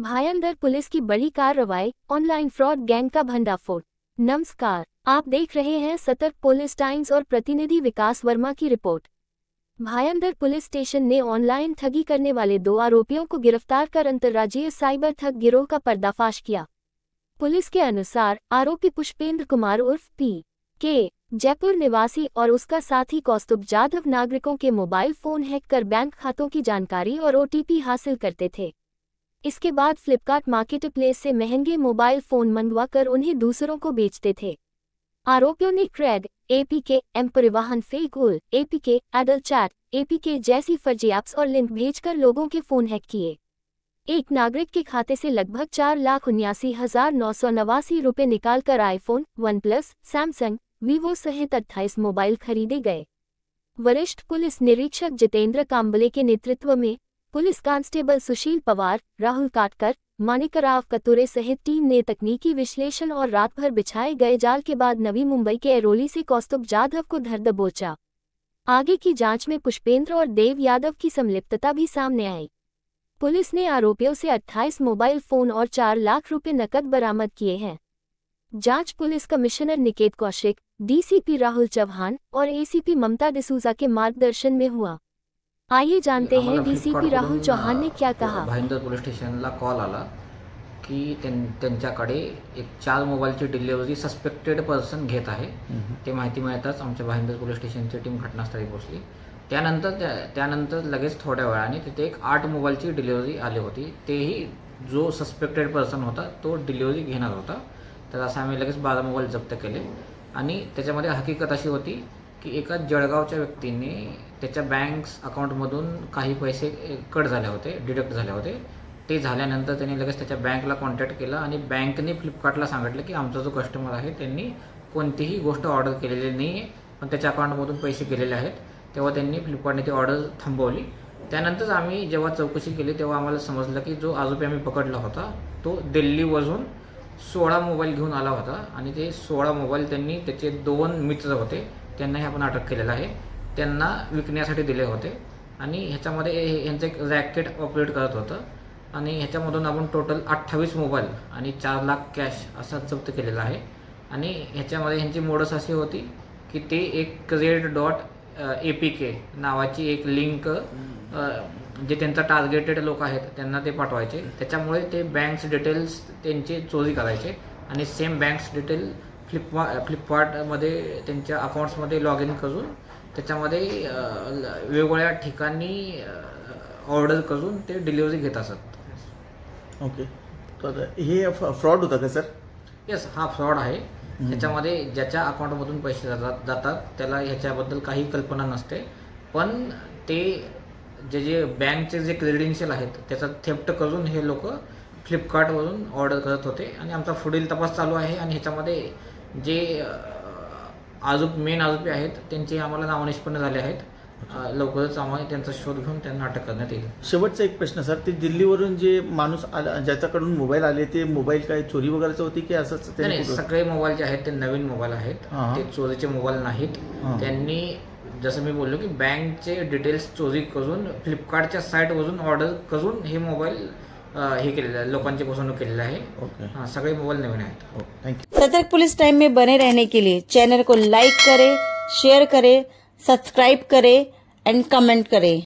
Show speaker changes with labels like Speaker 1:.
Speaker 1: Bhayandar police की बड़ी कार्रवाई, ऑनलाइन फ्रॉड गैंग का भंडाफोड़। नमस्कार, आप देख रहे हैं सतर्क पुलिस टाइम्स और प्रतिनिधि विकास वर्मा की रिपोर्ट। भायंदर पुलिस स्टेशन ने ऑनलाइन ठगी करने वाले 2 आरोपियों को गिरफ्तार कर अंतर्राज्यीय साइबर ठग गिरोह का पर्दाफाश किया। पुलिस के अनुसार आरोपी पुष्पेंद्र कुमार उर्फ पी.के. जयपुर निवासी और उसका साथी कौस्तुभ जाधव नागरिकों के मोबाइल फोन हैक कर बैंक खातों की जानकारी और ओटीपी हासिल करते थे। इसके बाद फ्लिपकार्ट मार्केटप्लेस से महंगे मोबाइल फोन मंगवाकर उन्हें दूसरों को बेचते थे। आरोपियों ने क्रेड, एपीके, एम परिवहन, फेकूल, एपीके, एडल चैट, एपीके जैसी फर्जी ऐप्स और लिंक भेजकर लोगों के फोन हैक किए। एक नागरिक के खाते से लगभग 4,79,989 रुपये निकालकर आईफोन, वनप्लस, सैमसंग, वीवो सहित 28 मोबाइल खरीदे गए। वरिष्ठ पुलिस निरीक्षक जितेंद्र कांबले के नेतृत्व में पुलिस कांस्टेबल सुशील पवार, राहुल काटकर, माणिकराव कतुरे सहित टीम ने तकनीकी विश्लेषण और रात भर बिछाए गए जाल के बाद नवी मुंबई के एरोली से कौस्तुभ जाधव को धर दबोचा। आगे की जांच में पुष्पेंद्र और देव यादव की संलिप्तता भी सामने आई। पुलिस ने आरोपियों से 28 मोबाइल फोन और 4 लाख रुपए नकद बरामद किए हैं। जांच police commissioner Niket Kaushik, DCP Rahul Chauhan और एसीपी ममता डिसूजा के मार्गदर्शन में हुआ। आइए जानते हैं डीसीपी राहुल चौहान ने क्या कहा।
Speaker 2: भाईंदर पोलीस स्टेशनला कॉल आला की त्यांच्याकडे एक 4 मोबाईलची डिलिव्हरी सस्पेक्टेड पर्सन घेत आहे। ते माहिती मिळताच आमच्या भाईंदर पोलीस स्टेशनची टीम घटनास्थळी पोहोचली। त्यानंतर लगेच थोड्या वेळाने तिथे एक 8 मोबाईलची डिलिव्हरी आली होती। तेही जो सस्पेक्टेड पर्सन होता तो डिलिव्हरी घेणार होता। तर असं आम्ही लगेच 12 मोबाईल जप्त केले आणि त्याच्यामध्ये हकीकत अशी होती की एका जळगावच्या व्यक्तीने त्याच्या बँक्स अकाउंटमधून काही पैसे कट झाले होते, डिडक्ट झाले होते। ते झाल्यानंतर त्यांनी लगेच त्याच्या बँकला कॉन्टॅक्ट केला आणि बँकने फ्लिपकार्टला सांगितलं की आमचा जो कस्टमर आहे त्यांनी कोणतीही गोष्ट ऑर्डर केलेली नाही आहे, पण त्याच्या अकाउंटमधून पैसे गेलेले आहेत। तेव्हा त्यांनी फ्लिपकार्टने ती ऑर्डर थांबवली। त्यानंतर आम्ही जेव्हा चौकशी केली तेव्हा आम्हाला समजलं की जो आरोपी आम्ही पकडला होता तो दिल्लीवरून 16 मोबाईल घेऊन आला होता आणि ते 16 मोबाईल त्यांनी त्याचे 2 मित्र होते त्यांनाही आपण अटक केलेला आहे। त्यांना विकण्यासाठी दिले होते आणि ह्याच्यामध्ये यांचं एक रॅकेट ऑपरेट करत होतं आणि ह्याच्यामधून आपण टोटल 28 मोबाईल आणि 4 लाख कॅश असा जप्त केलेला आहे। आणि ह्याच्यामध्ये ह्यांची मोडस अशी होती की ते एक क्रेड.एपीके नावाची एक लिंक जे त्यांचा टार्गेटेड लोक आहेत त्यांना ते पाठवायचे। त्याच्यामुळे ते बँक्स डिटेल्स त्यांचे चोरी करायचे आणि सेम बँक्स डिटेल फ्लिपकार्टमध्ये त्यांच्या अकाउंट्समध्ये लॉग इन करून त्याच्यामध्ये वेगवेगळ्या ठिकाणी ऑर्डर करून ते डिलिव्हरी घेत असत।
Speaker 3: ओके, तर हे फ्रॉड होता का सर?
Speaker 2: येस, हा फ्रॉड आहे। ह्याच्यामध्ये ज्याच्या अकाउंटमधून पैसे जातात त्याला ह्याच्याबद्दल काही कल्पना नसते, पण ते जे बँकचे जे क्रेडेन्शियल आहेत त्याचा थेफ्ट करून हे लोक फ्लिपकार्टवरून ऑर्डर करत होते आणि आमचा पुढील तपास चालू आहे। आणि ह्याच्यामध्ये जे मेन आरोपी आहेत त्यांचे आम्हाला नाव निष्पन्न झाले आहेत। लवकरच आम्हाला त्यांचा शोध घेऊन त्यांना अटक करण्यात येईल।
Speaker 3: शेवटचा एक प्रश्न सर, ते दिल्लीवरून जे माणूस ज्याच्याकडून मोबाईल आले ते मोबाईल काय चोरी वगैरेचे होते की असंच?
Speaker 2: नाही, सगळे मोबाईल जे आहेत ते नवीन मोबाईल आहेत, ते चोरीचे मोबाईल नाहीत। त्यांनी जसं मी बोललो की बँकचे डिटेल्स चोरी करून फ्लिपकार्टच्या साईटवरून ऑर्डर करून हे मोबाईल हे केलेलं आहे, लोकांची फसवणूक केलेली आहे। सगळे मोबाईल नवीन आहेत।
Speaker 3: Thank you.
Speaker 4: सतर्क पुलिस टाइम में बने रहने के लिए चैनल को लाइक करें, शेयर करें, सब्सक्राइब करें एंड कमेंट करें।